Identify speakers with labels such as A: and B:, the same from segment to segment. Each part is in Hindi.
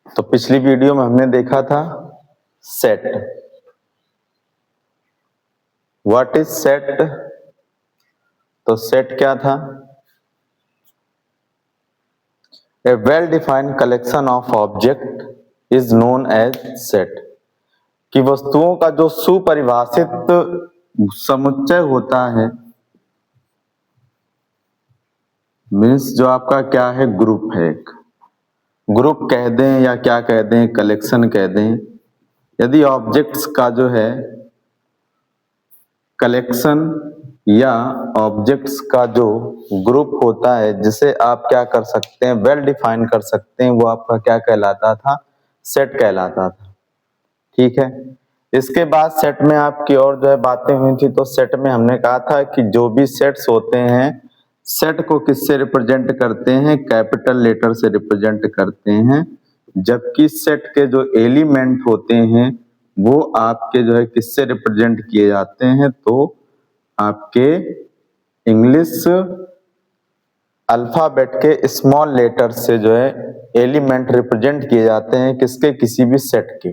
A: तो पिछली वीडियो में हमने देखा था सेट। What is set? तो सेट क्या था? A well defined collection of object is known as set. कि वस्तुओं का जो सुपरिभाषित समुच्चय होता है, मीन्स जो आपका क्या है, ग्रुप है, एक ग्रुप कह दें या क्या कह दें, कलेक्शन कह दें। यदि ऑब्जेक्ट्स का जो है कलेक्शन या ऑब्जेक्ट्स का जो ग्रुप होता है, जिसे आप क्या कर सकते हैं, वेल डिफाइन कर सकते हैं, वो आपका क्या कहलाता था? सेट कहलाता था। ठीक है। इसके बाद सेट में आपकी और जो है बातें हुई थी। तो सेट में हमने कहा था कि जो भी सेट्स होते हैं, सेट को किससे रिप्रेजेंट करते हैं? कैपिटल लेटर से रिप्रेजेंट करते हैं। जबकि सेट के जो एलिमेंट होते हैं वो आपके जो है किससे रिप्रेजेंट किए जाते हैं? तो आपके इंग्लिश अल्फाबेट के स्मॉल लेटर से जो है एलिमेंट रिप्रेजेंट किए जाते हैं। किसके? किसी भी सेट के।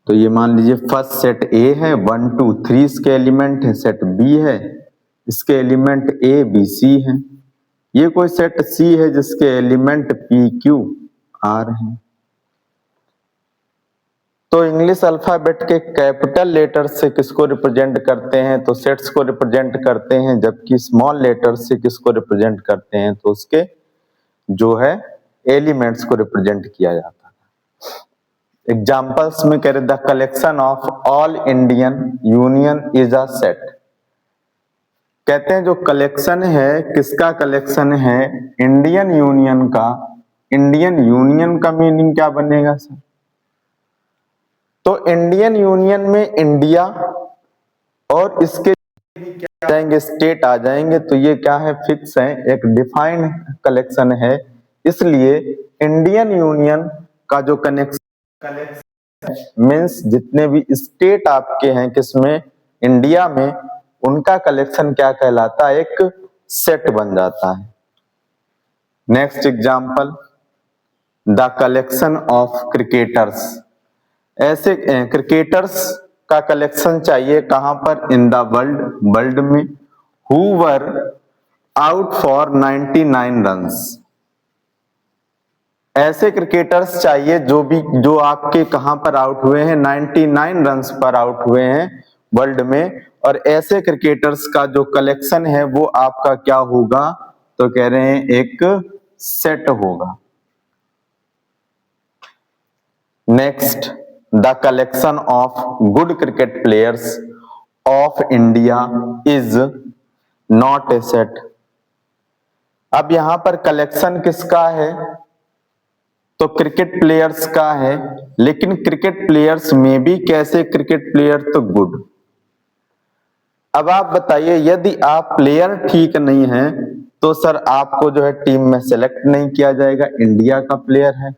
A: तो ये मान लीजिए फर्स्ट सेट ए है, 1 2 3 इसके एलिमेंट है। सेट बी है, इसके एलिमेंट ए बी सी है। ये कोई सेट सी है जिसके एलिमेंट पी क्यू आर है। तो इंग्लिश अल्फाबेट के कैपिटल लेटर से किसको रिप्रेजेंट करते हैं? तो सेट्स को रिप्रेजेंट करते हैं। जबकि स्मॉल लेटर से किसको रिप्रेजेंट करते हैं? तो उसके जो है एलिमेंट्स को रिप्रेजेंट किया जाता है। एग्जाम्पल्स में कह रहे, the collection of all Indian union is a set. कहते हैं जो कलेक्शन है, किसका कलेक्शन है? इंडियन यूनियन का। इंडियन यूनियन का मीनिंग क्या बनेगा सर? तो इंडियन यूनियन में इंडिया और इसके क्या आ जाएंगे? स्टेट आ जाएंगे। तो ये क्या है? फिक्स है, एक डिफाइंड कलेक्शन है। इसलिए इंडियन यूनियन का जो कलेक्शन मीन्स जितने भी स्टेट आपके हैं किसमें? इंडिया में, उनका कलेक्शन क्या कहलाता है? एक सेट बन जाता है। Next example, the collection of cricketers. ऐसे क्रिकेटर्स का कलेक्शन चाहिए कहां पर? इन द वर्ल्ड, वर्ल्ड में। Who were out for 99 runs. ऐसे क्रिकेटर्स चाहिए जो आपके कहां पर आउट हुए हैं? 99 रन्स पर आउट हुए हैं वर्ल्ड में। और ऐसे क्रिकेटर्स का जो कलेक्शन है वो आपका क्या होगा? तो कह रहे हैं एक सेट होगा। Next, the collection of good cricket players of India is not a set. अब यहां पर कलेक्शन किसका है? तो क्रिकेट प्लेयर्स का है। लेकिन क्रिकेट प्लेयर्स में भी कैसे क्रिकेट प्लेयर? तो गुड। अब आप बताइए, यदि आप प्लेयर ठीक नहीं है तो सर आपको जो है टीम में सेलेक्ट नहीं किया जाएगा। इंडिया का प्लेयर है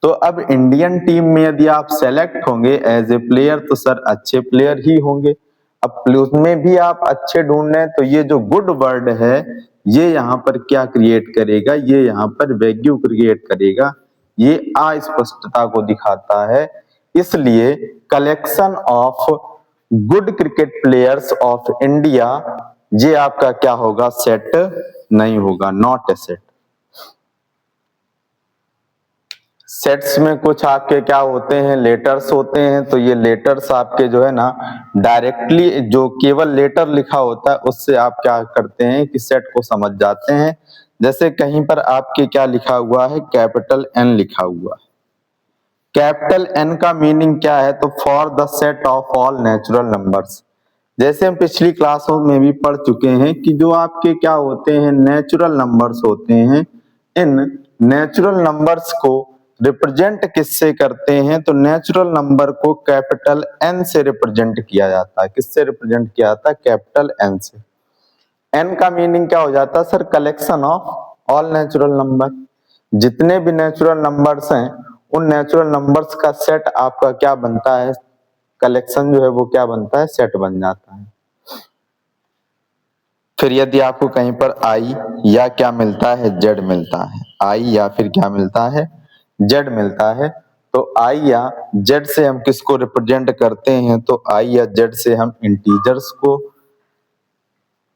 A: तो अब इंडियन टीम में यदि आप सेलेक्ट होंगे एज ए प्लेयर तो सर अच्छे प्लेयर ही होंगे। अब उसमें भी आप अच्छे ढूंढ रहे हैं तो ये जो गुड वर्ड है ये यहाँ पर क्या क्रिएट करेगा? ये यहाँ पर वैग्यू क्रिएट करेगा। ये अस्पष्टता को दिखाता है। इसलिए collection of good cricket players of India, ये आपका क्या होगा? सेट नहीं होगा, नॉट ए सेट। सेट्स में कुछ आपके क्या होते हैं? लेटर्स होते हैं। तो ये लेटर्स आपके जो है ना डायरेक्टली जो केवल लेटर लिखा होता है उससे आप क्या करते हैं कि सेट को समझ जाते हैं। जैसे कहीं पर आपके क्या लिखा हुआ है? कैपिटल एन लिखा हुआ है। कैपिटल एन का मीनिंग क्या है? तो for the set of all natural numbers. जैसे हम पिछली क्लासों में भी पढ़ चुके हैं कि जो आपके क्या होते हैं? नेचुरल नंबर्स होते हैं। इन नेचुरल नंबर्स को रिप्रेजेंट किससे करते हैं? तो नेचुरल नंबर को कैपिटल एन से रिप्रेजेंट किया जाता है। किससे रिप्रेजेंट किया जाता है? कैपिटल एन से। एन का मीनिंग क्या हो जाता है sir? Collection of all natural number. जितने भी नेचुरल नंबर्स हैं उन नेचुरल नंबर्स का सेट आपका क्या बनता है? कलेक्शन जो है वो क्या बनता है? सेट बन जाता है। फिर यदि आपको कहीं पर आई या क्या मिलता है? जेड मिलता है। i या फिर क्या मिलता है, z मिलता है। तो i या z से हम किसको रिप्रेजेंट करते हैं, तो i या z से हम इंटीजर्स को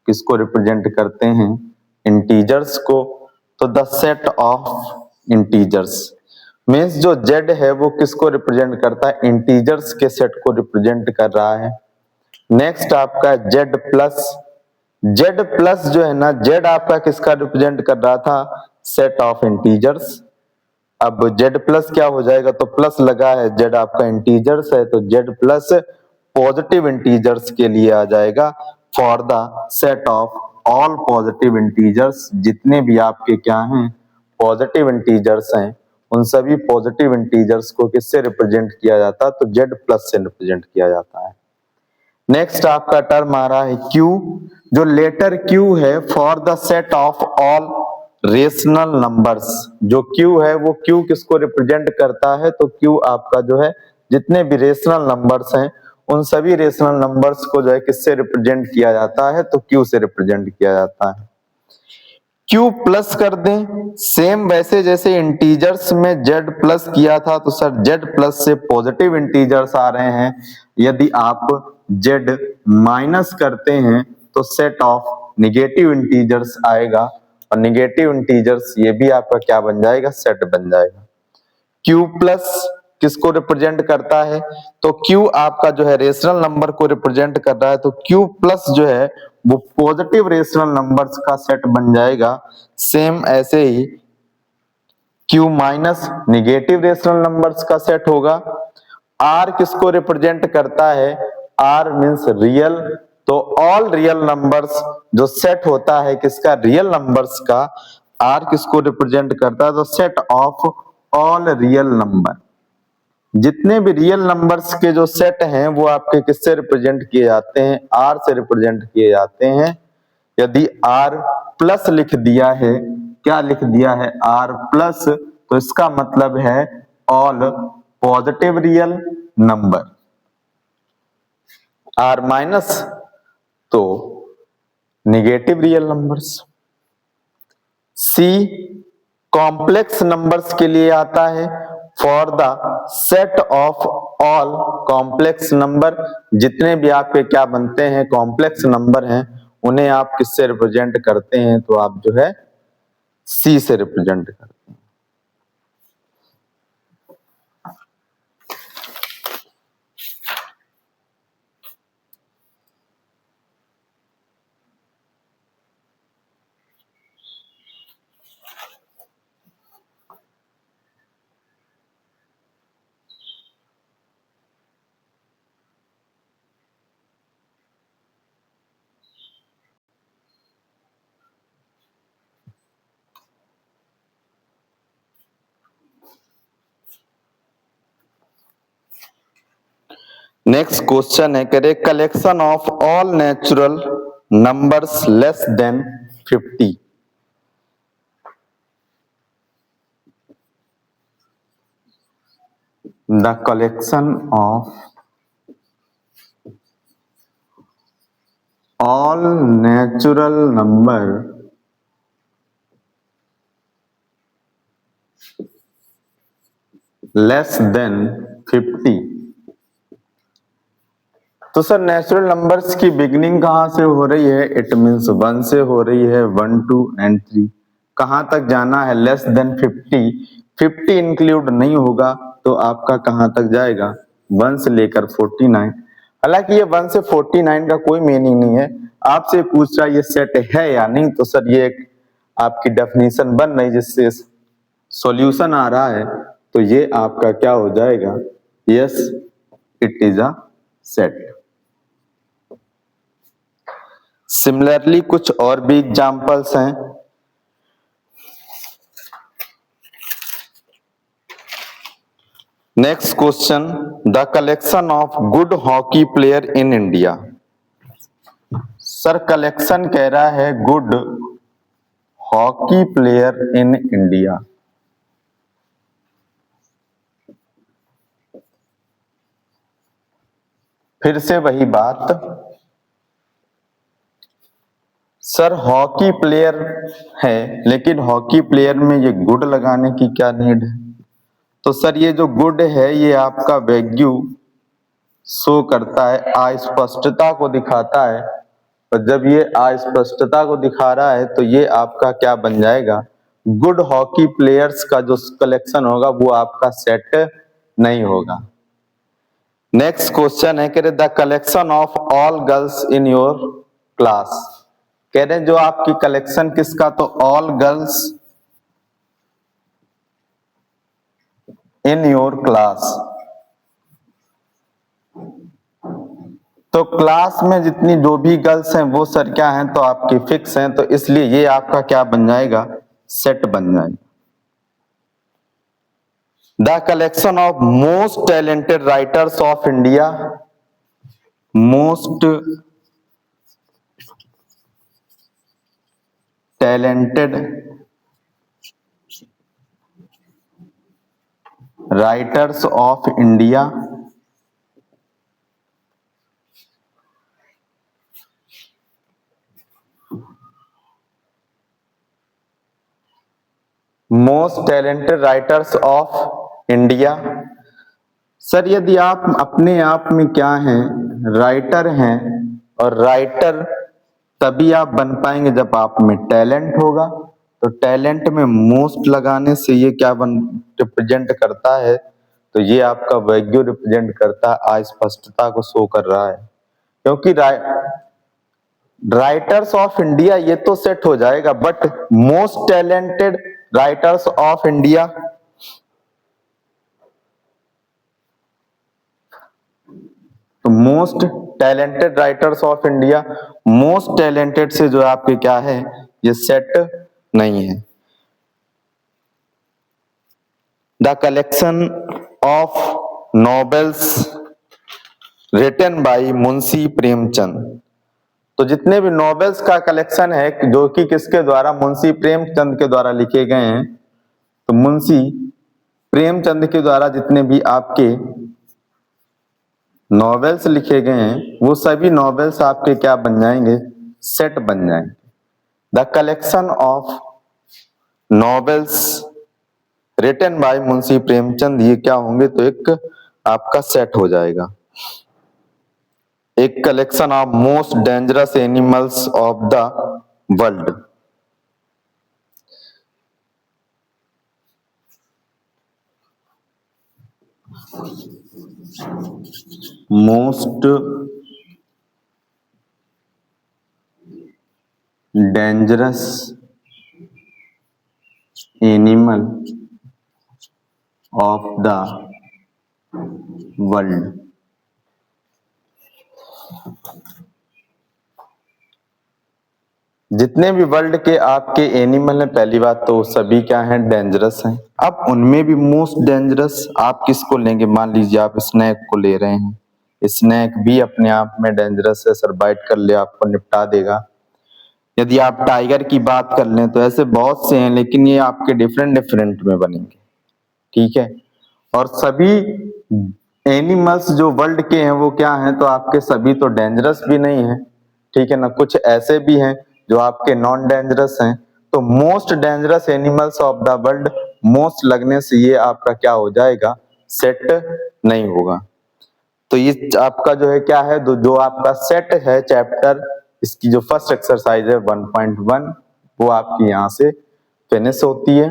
A: किसको रिप्रेजेंट करते हैं, इंटीजर्स को। तो the set of integers means जो z है वो किसको रिप्रेजेंट करता है, इंटीजर्स के सेट को रिप्रेजेंट कर रहा है। नेक्स्ट आपका z प्लस, z प्लस जो है ना, z आपका किसका रिप्रेजेंट कर रहा था, सेट ऑफ इंटीजर्स। अब z प्लस क्या हो जाएगा, तो प्लस लगा है, z आपका इंटीजर्स है तो z प्लस पॉजिटिव इंटीजर्स के लिए आ जाएगा, for the set of all positive integers, जितने भी आपके क्या हैं पॉजिटिव इंटीजर्स हैं, उन सभी पॉजिटिव इंटीजर्स को किससे रिप्रेजेंट किया जाता है, तो z प्लस से रिप्रेजेंट किया जाता है। नेक्स्ट आपका टर्म आ रहा है Q, जो लेटर Q है for the set of all rational numbers. जो Q है वो Q किसको रिप्रेजेंट करता है, तो Q आपका जो है जितने भी रेशनल नंबर्स हैं उन सभी रेशनल नंबर्स को जो है किससे रिप्रेजेंट किया जाता है, तो Q से रिप्रेजेंट किया जाता है। Q प्लस कर दें, सेम वैसे जैसे इंटीजर्स में Z प्लस किया था, तो सर Z प्लस से पॉजिटिव इंटीजर्स आ रहे हैं। यदि आप Z माइनस करते हैं तो सेट ऑफ निगेटिव इंटीजर्स आएगा, और निगेटिव इंटीजर्स ये भी आपका क्या बन जाएगा, सेट बन जाएगा। Q प्लस किसको रिप्रेजेंट करता है, तो Q आपका जो है रेशनल नंबर को रिप्रेजेंट कर रहा है, तो Q प्लस जो है वो पॉजिटिव रेशनल नंबर्स का सेट बन जाएगा। सेम ऐसे ही Q minus negative rational numbers का सेट होगा। R किसको रिप्रेजेंट करता है, R मीन्स रियल, तो ऑल रियल नंबर्स जो सेट होता है किसका, रियल नंबर्स का, R किसको रिप्रेजेंट करता है, तो set of all real number, जितने भी रियल नंबर्स के जो सेट हैं वो आपके किससे रिप्रेजेंट किए जाते हैं, R से रिप्रेजेंट किए जाते हैं। यदि R प्लस लिख दिया है, क्या लिख दिया है, R प्लस, तो इसका मतलब है all positive real number. R minus तो negative real numbers. C complex numbers के लिए आता है, for the set of all complex number, जितने भी आपके क्या बनते हैं कॉम्प्लेक्स नंबर हैं उन्हें आप किससे रिप्रेजेंट करते हैं, तो आप जो है C से रिप्रेजेंट करते हैं। नेक्स्ट क्वेश्चन है, करे collection of all natural numbers less than 50। The collection of all natural number less than 50। तो सर नेचुरल नंबर्स की बिगिनिंग कहां से हो रही है, इट मीन्स 1 से हो रही है, 1 2 एंड 3। कहां तक जाना है, लेस देन 50। 50 इंक्लूड नहीं होगा तो आपका कहां तक जाएगा, 1 से लेकर 49। हालांकि ये 1 से 49 का कोई मीनिंग नहीं है, आपसे पूछ रहा है ये सेट है या नहीं, तो सर ये एक आपकी डेफिनेशन बन रही जिससे सॉल्यूशन आ रहा है, तो ये आपका क्या हो जाएगा, yes it is a set. Similarly कुछ और भी एग्जांपल्स हैं। Next question, the collection of good hockey player in India. Sir collection कह रहा है good hockey player in India. फिर से वही बात, सर हॉकी प्लेयर है, लेकिन हॉकी प्लेयर में ये गुड लगाने की क्या नीड है? तो सर ये जो गुड है ये आपका वैल्यू शो करता है, अस्पष्टता को दिखाता है। और जब ये अस्पष्टता को दिखा रहा है तो ये आपका क्या बन जाएगा? गुड हॉकी प्लेयर्स का जो कलेक्शन होगा वो आपका सेट नहीं होगा। नेक्स्ट क्वेश्चन है कह रहे the collection of all girls in your class. कह रहे जो आपकी कलेक्शन किसका? तो all girls in your class. तो क्लास में जितनी जो भी गर्ल्स हैं वो सर क्या हैं? तो आपकी फिक्स हैं, तो इसलिए ये आपका क्या बन जाएगा? सेट बन जाएगा। The collection of most talented writers of India. Most talented writers of India. Most talented writers of India. Sir यदि आप अपने आप में क्या हैं? राइटर हैं, और राइटर तभी आप बन पाएंगे जब आप में टैलेंट होगा। तो टैलेंट में मोस्ट लगाने से ये क्या रिप्रेजेंट करता है? तो ये आपका वैल्यू रिप्रेजेंट करता है, अस्पष्टता को शो कर रहा है। क्योंकि राइटर्स ऑफ इंडिया ये तो सेट हो जाएगा, but most talented writers of India, तो most talented writers of India, most talented से जो आपके क्या है? ये सेट नहीं है। The collection of novels written by Munshi Premchand. तो जितने भी नॉवेल्स का कलेक्शन है जो कि किसके द्वारा? मुंशी प्रेमचंद के द्वारा लिखे गए हैं। तो मुंशी प्रेमचंद के द्वारा जितने भी आपके नॉवेल्स लिखे गए हैं वो सभी नॉवेल्स आपके क्या बन जाएंगे? सेट बन जाएंगे। The collection of novels written by Munshi Premchand, ये क्या होंगे? तो एक आपका सेट हो जाएगा। एक collection of most dangerous animals of the world. Most dangerous animal of the world. जितने भी वर्ल्ड के आपके एनिमल हैं, पहली बात तो सभी क्या हैं? डेंजरस हैं। अब उनमें भी मोस्ट डेंजरस आप किसको लेंगे? मान लीजिए आप स्नेक को ले रहे हैं, स्नेक भी अपने आप में डेंजरस है, सर बाइट कर ले आपको निपटा देगा। यदि आप टाइगर की बात कर लें तो ऐसे बहुत से हैं, लेकिन ये आपके डिफरेंट डिफरेंट में बनेंगे, ठीक है। और सभी एनिमल्स जो वर्ल्ड के हैं वो क्या हैं? तो आपके सभी तो डेंजरस भी नहीं है, ठीक है ना। कुछ ऐसे भी हैं जो आपके नॉन डेंजरस हैं। तो most dangerous animals of the world, most लगने से ये आपका क्या हो जाएगा? सेट नहीं होगा। तो ये आपका जो है क्या है? जो आपका सेट है चैप्टर, इसकी जो फर्स्ट एक्सरसाइज है 1.1 वो आपकी यहाँ से फिनिश होती है।